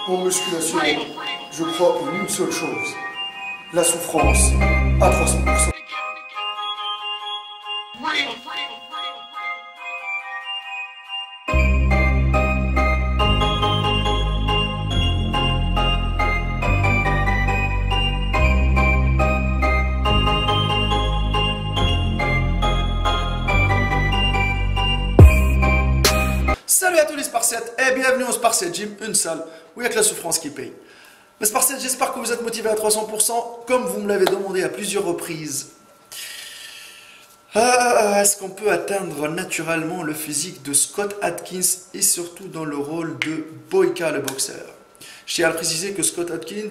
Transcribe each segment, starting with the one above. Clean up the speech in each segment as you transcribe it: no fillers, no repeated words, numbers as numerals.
En musculation, je crois en une seule chose, la souffrance à 300%. Salut à tous les Spartiates et bienvenue au Spartiate Gym, une salle où il n'y a que la souffrance qui paye. Les Spartiates, j'espère que vous êtes motivés à 300%, comme vous me l'avez demandé à plusieurs reprises. Est-ce qu'on peut atteindre naturellement le physique de Scott Adkins et surtout dans le rôle de Boyka le boxeur? Je tiens à préciser que Scott Adkins,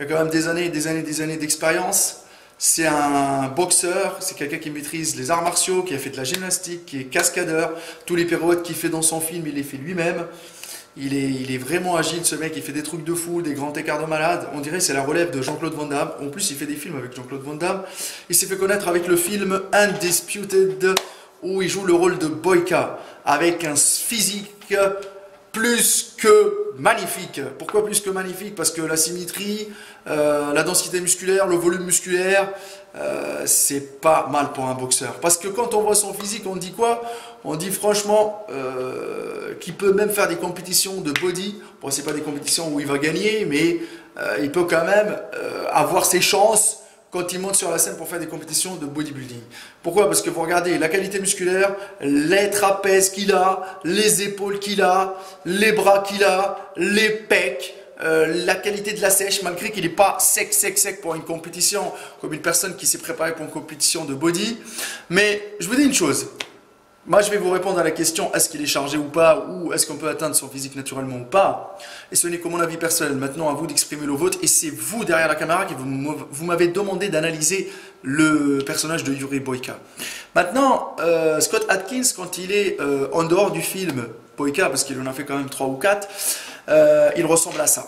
il y a quand même des années d'expérience. C'est un boxeur, c'est quelqu'un qui maîtrise les arts martiaux, qui a fait de la gymnastique, qui est cascadeur. Tous les pirouettes qu'il fait dans son film, il les fait lui-même. Il est vraiment agile, ce mec, il fait des trucs de fou, des grands écarts de malade. On dirait que c'est la relève de Jean-Claude Van Damme. En plus, il fait des films avec Jean-Claude Van Damme. Il s'est fait connaître avec le film Undisputed, où il joue le rôle de Boyka, avec un physique plus que magnifique. Pourquoi plus que magnifique? Parce que la symétrie, la densité musculaire, le volume musculaire, c'est pas mal pour un boxeur. Parce que quand on voit son physique, on dit quoi? On dit franchement qu'il peut même faire des compétitions de body. Bon, c'est pas des compétitions où il va gagner, mais il peut quand même avoir ses chances quand il monte sur la scène pour faire des compétitions de bodybuilding. Pourquoi? Parce que vous regardez la qualité musculaire, les trapèzes qu'il a, les épaules qu'il a, les bras qu'il a, les pecs, la qualité de la sèche, malgré qu'il n'est pas sec pour une compétition, comme une personne qui s'est préparée pour une compétition de body. Mais je vous dis une chose. Moi, je vais vous répondre à la question, est-ce qu'il est chargé ou pas, ou est-ce qu'on peut atteindre son physique naturellement ou pas. Et ce n'est que mon avis personnel. Maintenant, à vous d'exprimer le vôtre. Et c'est vous, derrière la caméra, qui vous m'avez demandé d'analyser le personnage de Yuri Boyka. Maintenant, Scott Adkins, quand il est en dehors du film Boyka, parce qu'il en a fait quand même 3 ou 4, il ressemble à ça.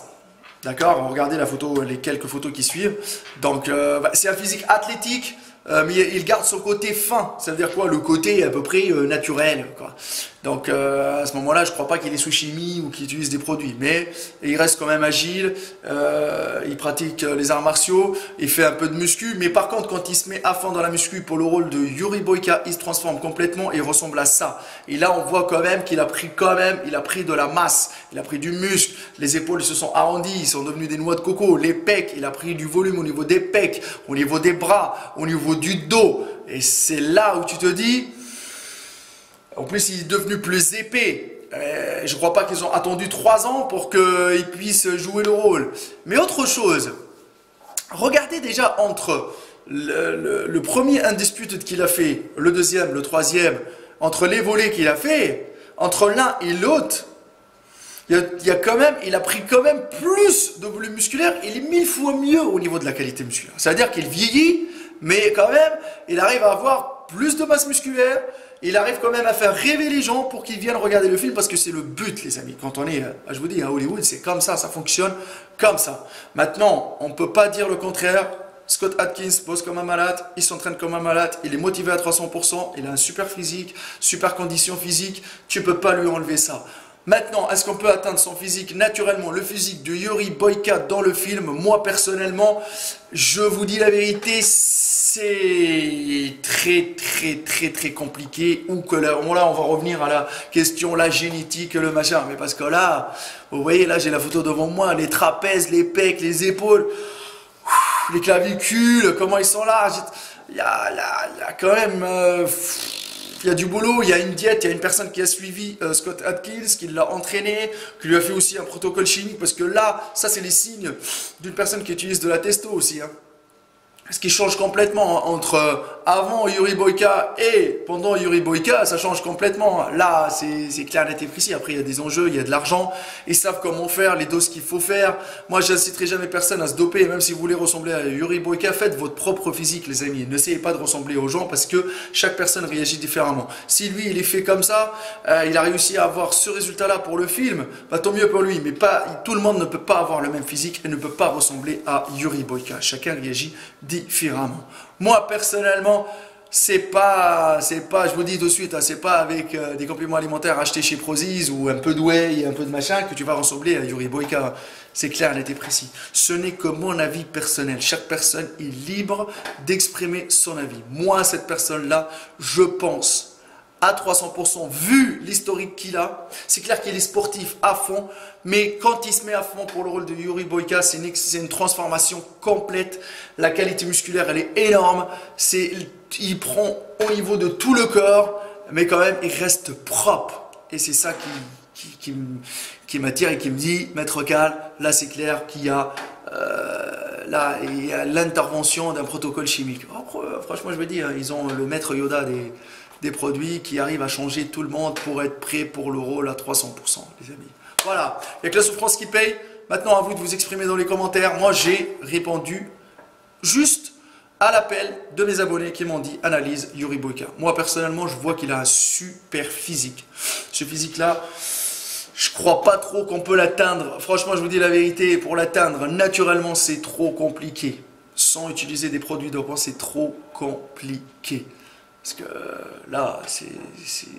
D'accord? Regardez la photo, les quelques photos qui suivent. Donc, c'est un physique athlétique. Mais il garde son côté fin, ça veut dire quoi? Le côté à peu près naturel, quoi. Donc à ce moment-là, je ne crois pas qu'il est sous chimie ou qu'il utilise des produits, mais il reste quand même agile, il pratique les arts martiaux, il fait un peu de muscu, mais par contre quand il se met à fond dans la muscu pour le rôle de Yuri Boyka, il se transforme complètement et il ressemble à ça. Et là on voit quand même qu'il a pris de la masse, il a pris du muscle, les épaules se sont arrondies, ils sont devenus des noix de coco, les pecs, il a pris du volume au niveau des pecs, au niveau des bras, au niveau du dos. Et c'est là où tu te dis, en plus il est devenu plus épais. Je ne crois pas qu'ils ont attendu 3 ans pour qu'il puisse jouer le rôle. Mais autre chose, regardez déjà entre le premier Undisputed qu'il a fait, le deuxième, le troisième, entre les volets qu'il a fait, entre l'un et l'autre, il a pris quand même plus de volume musculaire. Il est 1000 fois mieux au niveau de la qualité musculaire. C'est-à-dire qu'il vieillit, mais quand même, il arrive à avoir plus de masse musculaire. Il arrive quand même à faire rêver les gens pour qu'ils viennent regarder le film, parce que c'est le but, les amis. Quand on est, je vous dis, à Hollywood, c'est comme ça fonctionne comme ça. Maintenant, on ne peut pas dire le contraire. Scott Adkins bosse comme un malade, il s'entraîne comme un malade, il est motivé à 300%, il a un super physique, super condition physique, tu ne peux pas lui enlever ça. Maintenant, est-ce qu'on peut atteindre son physique naturellement, le physique de Yuri Boyka dans le film? Moi, personnellement, je vous dis la vérité, c'est très compliqué. Ou que là, on va revenir à la question, la génétique, le machin. Mais parce que là, vous voyez, là, j'ai la photo devant moi, les trapèzes, les pecs, les épaules, les clavicules, comment ils sont là. Il y a quand même... il y a du boulot, il y a une diète, il y a une personne qui a suivi Scott Adkins, qui l'a entraîné, qui lui a fait aussi un protocole chimique, parce que là, ça c'est les signes d'une personne qui utilise de la testo aussi. Hein. Ce qui change complètement entre avant Yuri Boyka et pendant Yuri Boyka, ça change complètement. Là, c'est clair, net et précis. Après, il y a des enjeux, il y a de l'argent. Ils savent comment faire, les doses qu'il faut faire. Moi, je n'inciterai jamais personne à se doper. Même si vous voulez ressembler à Yuri Boyka, faites votre propre physique, les amis. N'essayez pas de ressembler aux gens, parce que chaque personne réagit différemment. Si lui, il est fait comme ça, il a réussi à avoir ce résultat-là pour le film, bah, tant mieux pour lui. Mais tout le monde ne peut pas avoir le même physique et ne peut pas ressembler à Yuri Boyka. Chacun réagit différemment. Moi, personnellement, je vous dis tout de suite, hein, c'est pas avec des compléments alimentaires achetés chez Prozis ou un peu de whey et un peu de machin que tu vas ressembler à Yuri Boyka. C'est clair, elle était précis. Ce n'est que mon avis personnel. Chaque personne est libre d'exprimer son avis. Moi, cette personne-là, je pense à 300%, vu l'historique qu'il a, c'est clair qu'il est sportif à fond, mais quand il se met à fond pour le rôle de Yuri Boyka, c'est une transformation complète. La qualité musculaire, elle est énorme. Il prend au niveau de tout le corps, mais quand même, il reste propre. Et c'est ça qui m'attire et qui me dit, Maître Cal, là c'est clair qu'il y a l'intervention d'un protocole chimique. Franchement, je veux dire, ils ont le maître Yoda des produits qui arrivent à changer tout le monde pour être prêt pour le rôle à 300%, les amis. Voilà, il n'y a que la souffrance qui paye. Maintenant, à vous de vous exprimer dans les commentaires. Moi, j'ai répondu juste à l'appel de mes abonnés qui m'ont dit analyse Yuri Boyka. Moi, personnellement, je vois qu'il a un super physique. Ce physique-là, je crois pas trop qu'on peut l'atteindre. Franchement, je vous dis la vérité, pour l'atteindre naturellement, c'est trop compliqué. Sans utiliser des produits dopants, c'est trop compliqué. Parce que là,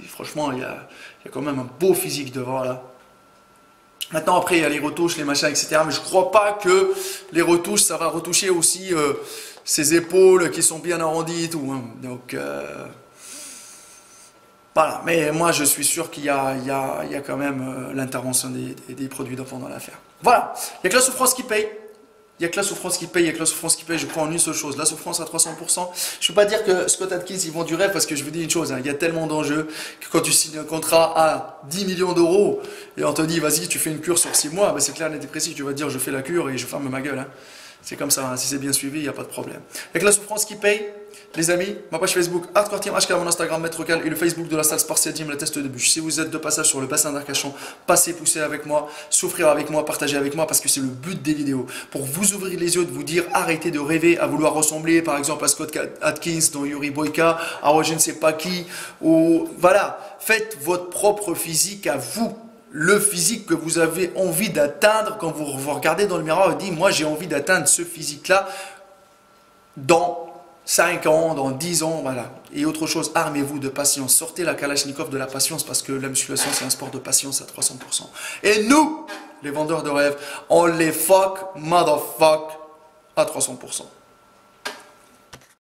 franchement, il y a quand même un beau physique devant là. Maintenant, après, il y a les retouches, les machins, etc. Mais je ne crois pas que les retouches, ça va retoucher aussi ses épaules qui sont bien arrondies et tout. Hein. Donc, voilà. Mais moi, je suis sûr qu'il y a quand même l'intervention des produits dopants dans l'affaire. Voilà. Il n'y a que la souffrance qui paye. Il n'y a que la souffrance qui paye, il y a que la souffrance qui paye, je crois en une seule chose, la souffrance à 300%. Je ne peux pas dire que Scott Atkins, ils vont du rêve, parce que je vous dis une chose, hein, il y a tellement d'enjeux que quand tu signes un contrat à 10 millions d'euros, et on te dit, vas-y, tu fais une cure sur 6 mois, ben c'est clair, net et précis, tu vas te dire, je fais la cure et je ferme ma gueule. Hein. C'est comme ça, hein, si c'est bien suivi, il n'y a pas de problème. Avec la souffrance qui paye, les amis, ma page Facebook, Hardcore Team HK, mon Instagram, Maître Cal, et le Facebook de la salle Spartiate Gym, la test de bûche. Si vous êtes de passage sur le bassin d'Arcachon, passez, poussez avec moi, souffrir avec moi, partagez avec moi, parce que c'est le but des vidéos. Pour vous ouvrir les yeux, de vous dire, arrêtez de rêver à vouloir ressembler, par exemple, à Scott Atkins, dans Yuri Boyka, à je ne sais pas qui, ou voilà, faites votre propre physique à vous. Le physique que vous avez envie d'atteindre quand vous regardez dans le miroir et dites, moi j'ai envie d'atteindre ce physique-là dans 5 ans, dans 10 ans, voilà. Et autre chose, armez-vous de patience. Sortez la Kalachnikov de la patience parce que la musculation, c'est un sport de patience à 300%. Et nous, les vendeurs de rêves, on les fuck, motherfuck à 300%.